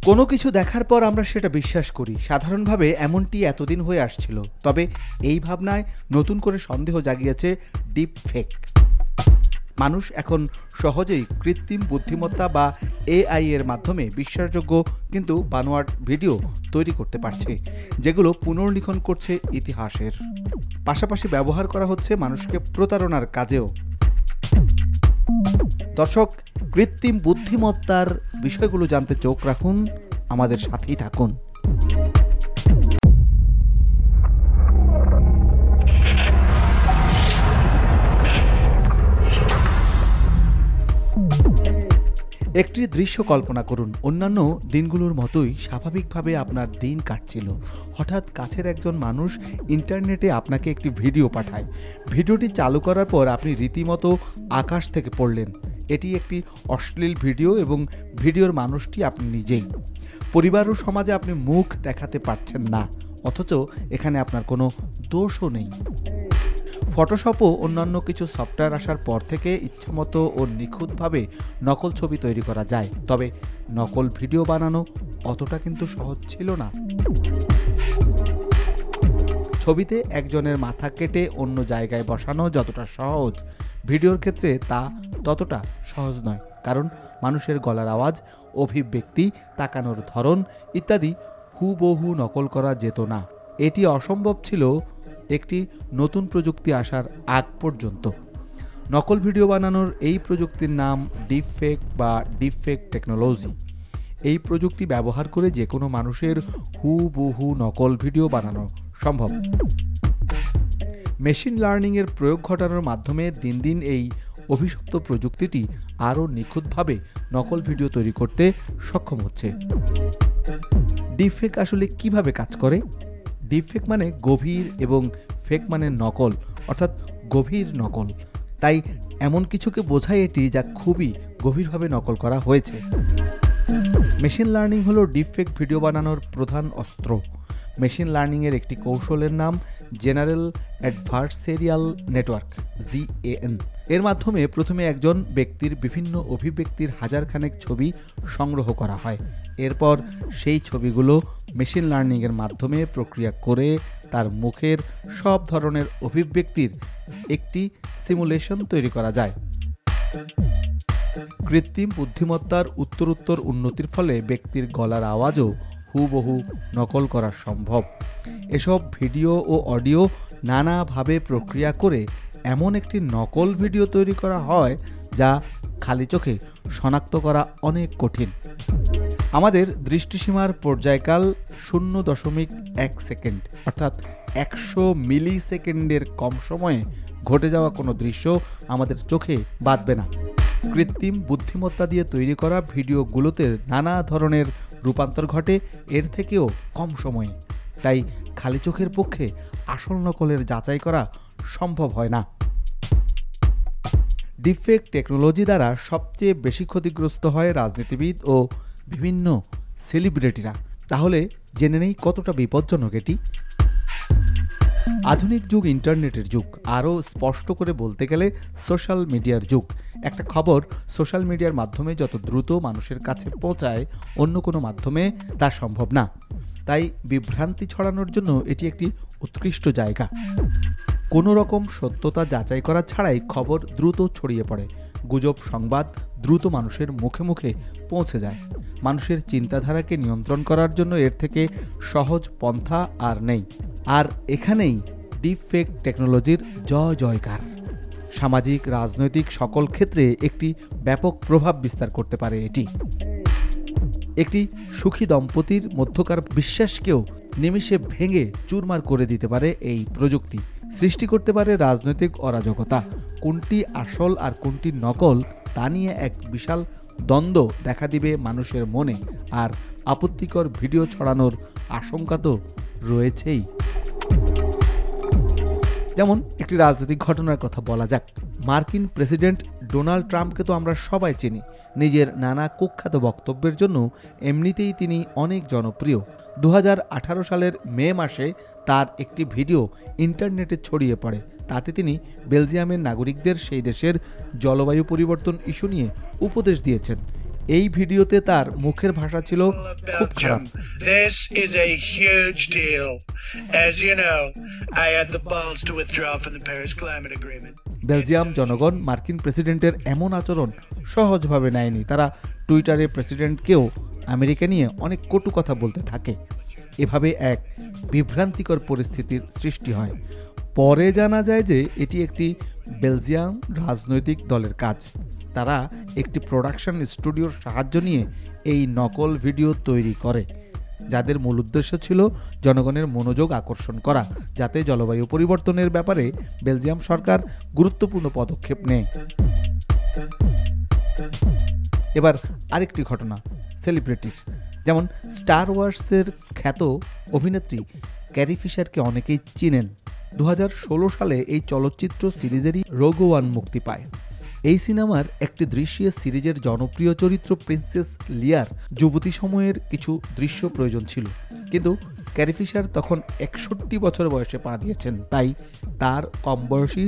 কোনো কিছু দেখার পর আমরা সেটা বিশ্বাস করি। সাধারণভাবে এমনটি এতদিন হয়ে আসছিল। তবে এই ভাবনায় নতুন করে সন্দেহ জাগিয়েছে ডিপ ফেক। মানুষ এখন সহজেই কৃত্রিম বুদ্ধিমত্তা বা এআই এর মাধ্যমে বিশ্বাসযোগ্য কিন্তু বানোয়াট ভিডিও তৈরি করতে পারছে, যেগুলো পুনর্লিখন করছে ইতিহাসের। পাশাপাশি ব্যবহার করা হচ্ছে মানুষকে প্রতারণার কাজেও। দর্শক, কৃত্রিম বুদ্ধিমত্তার বিষয়গুলো জানতে চোখ রাখুন, আমাদের সাথেই থাকুন। একটি দৃশ্য কল্পনা করুন। অন্যান্য দিনগুলোর মতোই স্বাভাবিকভাবে আপনার দিন কাটছিল। হঠাৎ কাছের একজন মানুষ ইন্টারনেটে আপনাকে একটি ভিডিও পাঠায়। ভিডিওটি চালু করার পর আপনি রীতিমতো আকাশ থেকে পড়লেন। এটি একটি অশ্লীল ভিডিও এবং ভিডিওর মানুষটি আপনি নিজেই। পরিবার ও সমাজে আপনি মুখ দেখাতে পারছেন না, অথচ এখানে আপনার কোনো দোষও নেই। ফটোশপ ও অন্যান্য কিছু সফটওয়্যার আসার পর থেকে ইচ্ছামতো ও নিখুঁতভাবে নকল ছবি তৈরি করা যায়। তবে নকল ভিডিও বানানো অতটা কিন্তু সহজ ছিল না। ছবিতে একজনের মাথা কেটে অন্য জায়গায় বসানো যতটা সহজ, ভিডিওর ক্ষেত্রে তা ততটা সহজ নয়। কারণ মানুষের গলার আওয়াজ, অভিব্যক্তি, তাকানোর ধরন ইত্যাদি হুবহু নকল করা যেত না। এটি অসম্ভব ছিল একটি নতুন প্রযুক্তি আসার আগ পর্যন্ত। নকল ভিডিও বানানোর এই প্রযুক্তির নাম ডিপফেক বা ডিপফেক টেকনোলজি। এই প্রযুক্তি ব্যবহার করে যে কোনো মানুষের হুবহু নকল ভিডিও বানানো সম্ভব। মেশিন লার্নিংয়ের প্রয়োগ ঘটানোর মাধ্যমে দিন দিন এই অভিশপ্ত প্রযুক্তিটি আরও নিখুঁতভাবে নকল ভিডিও তৈরি করতে সক্ষম হচ্ছে। ডিপফেক আসলে কিভাবে কাজ করে? ডিপফেক মানে গভীর এবং ফেক মানে নকল, অর্থাৎ গভীর নকল। তাই এমন কিছুকে বোঝায় এটি যা খুবই গভীরভাবে নকল করা হয়েছে। মেশিন লার্নিং হলো ডিপফেক ভিডিও বানানোর প্রধান অস্ত্র। মেশিন লার্নিংয়ের একটি কৌশলের নাম জেনারেল অ্যাডভার্সেরিয়াল নেটওয়ার্ক, জিএএন। এর মাধ্যমে প্রথমে একজন ব্যক্তির বিভিন্ন অভিব্যক্তির হাজারখানেক ছবি সংগ্রহ করা হয়। এরপর সেই ছবিগুলো মেশিন লার্নিংয়ের মাধ্যমে প্রক্রিয়া করে তার মুখের সব ধরনের অভিব্যক্তির একটি সিমুলেশন তৈরি করা যায়। কৃত্রিম বুদ্ধিমত্তার উত্তরোত্তর উন্নতির ফলে ব্যক্তির গলার আওয়াজও হুবহু নকল করা সম্ভব। এসব ভিডিও ও অডিও নানাভাবে প্রক্রিয়া করে এমন একটি নকল ভিডিও তৈরি করা হয় যা খালি চোখে শনাক্ত করা অনেক কঠিন। আমাদের দৃষ্টিসীমার পর্যায়কাল 0.1 সেকেন্ড, অর্থাৎ 100 মিলি সেকেন্ডের কম সময়ে ঘটে যাওয়া কোনো দৃশ্য আমাদের চোখে বাঁধবে না। কৃত্রিম বুদ্ধিমত্তা দিয়ে তৈরি করা ভিডিওগুলোতে নানা ধরনের রূপান্তর ঘটে এর থেকেও কম সময়ে। তাই খালি চোখের পক্ষে আসল নকলের যাচাই করা সম্ভব হয় না। ডিপফেক টেকনোলজি দ্বারা সবচেয়ে বেশি ক্ষতিগ্রস্ত হয় রাজনীতিবিদ ও বিভিন্ন সেলিব্রিটিরা। তাহলে জেনে নেই কতটা বিপজ্জনক এটি। আধুনিক যুগ ইন্টারনেটের যুগ, আরও স্পষ্ট করে বলতে গেলে সোশ্যাল মিডিয়ার যুগ। একটা খবর সোশ্যাল মিডিয়ার মাধ্যমে যত দ্রুত মানুষের কাছে পৌঁছায়, অন্য কোনো মাধ্যমে তা সম্ভব না। তাই বিভ্রান্তি ছড়ানোর জন্য এটি একটি উৎকৃষ্ট জায়গা। কোনো রকম সত্যতা যাচাই করা ছাড়াই খবর দ্রুত ছড়িয়ে পড়ে। গুজব সংবাদ দ্রুত মানুষের মুখে মুখে পৌঁছে যায়। মানুষের চিন্তাধারাকে নিয়ন্ত্রণ করার জন্য এর থেকে সহজ পন্থা আর নেই। আর এখানেই ডিপফেক টেকনোলজির জয় জয়কার। সামাজিক, রাজনৈতিক সকল ক্ষেত্রে একটি ব্যাপক প্রভাব বিস্তার করতে পারে এটি। একটি সুখী দম্পতির মধ্যকার বিশ্বাসকেও নিমিষে ভেঙে চুরমার করে দিতে পারে এই প্রযুক্তি। সৃষ্টি করতে পারে রাজনৈতিক অরাজকতা। কোনটি আসল আর কোনটি নকল তা নিয়ে এক বিশাল দ্বন্দ্ব দেখা দিবে মানুষের মনে। আর আপত্তিকর ভিডিও ছড়ানোর আশঙ্কা তো রয়েছেই। যেমন একটি রাজনৈতিক ঘটনার কথা বলা যাক। মার্কিন প্রেসিডেন্ট ডোনাল্ড ট্রাম্পকে তো আমরা সবাই চিনি। নিজের নানা কুখ্যাত বক্তব্যের জন্য এমনিতেই তিনি অনেক জনপ্রিয়। 2018 সালের মে মাসে তার একটি ভিডিও ইন্টারনেটে ছড়িয়ে পড়ে। তাতে তিনি বেলজিয়ামের নাগরিকদের সেই দেশের জলবায়ু পরিবর্তন ইস্যু নিয়ে উপদেশ দিয়েছেন। এই ভিডিওতে তার মুখের ভাষা ছিল খুব খারাপ। This is a huge deal. As you know, I had the balls to withdraw from the Paris Climate Agreement. Belgium জনগণ মার্কিন প্রেসিডেন্টের এমন আচরণ সহজভাবে নেয়নি। তারা টুইটারে প্রেসিডেন্টকেও আমেরিকা নিয়ে অনেক কটু কথা বলতে থাকে। এভাবে এক বিভ্রান্তিকর পরিস্থিতির সৃষ্টি হয়। পরে জানা যায় যে এটি একটি বেলজিয়াম রাজনৈতিক দলের কাজ। তারা একটি প্রোডাকশন স্টুডিওর সাহায্য নিয়ে এই নকল ভিডিও তৈরি করে, যাদের মূল উদ্দেশ্য ছিল জনগণের মনোযোগ আকর্ষণ করা, যাতে জলবায়ু পরিবর্তনের ব্যাপারে বেলজিয়াম সরকার গুরুত্বপূর্ণ পদক্ষেপ নেয়। এবার আরেকটি ঘটনা সেলিব্রিটির, যেমন স্টার ওয়ার্সের খ্যাত অভিনেত্রী ক্যারি ফিশারকে অনেকেই চিনেন। 2016 সালে এই চলচ্চিত্র সিরিজেরই রোগ ওয়ান মুক্তি পায়। এই সিনেমার একটি দৃশ্যে সিরিজের জনপ্রিয় চরিত্র প্রিন্সেস লিয়ার যুবতী সময়ের কিছু দৃশ্য প্রয়োজন ছিল, কিন্তু ক্যারি ফিশার তখন 61 বছর বয়সে পা দিয়েছেন। তাই তার কম বয়সী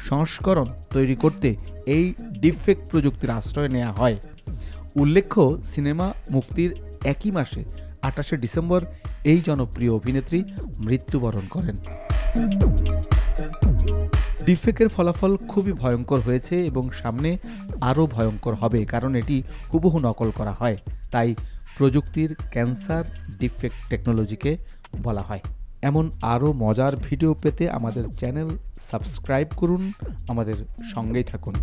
সংস্করণ তৈরি করতে এই ডিফেক্ট প্রযুক্তির আশ্রয় নেওয়া হয়। উল্লেখ্য, সিনেমা মুক্তির একই মাসে 28শে ডিসেম্বর এই জনপ্রিয় অভিনেত্রী মৃত্যুবরণ করেন। ডিফেক্টের ফলাফল খুবই ভয়ঙ্কর হয়েছে এবং সামনে আরও ভয়ঙ্কর হবে, কারণ এটি হুবহু নকল করা হয়। তাই প্রযুক্তির ক্যান্সার ডিফেক্ট টেকনোলজিকে বলা হয়। এমন আরও মজার ভিডিও পেতে আমাদের চ্যানেল সাবস্ক্রাইব করুন, আমাদের সঙ্গেই থাকুন।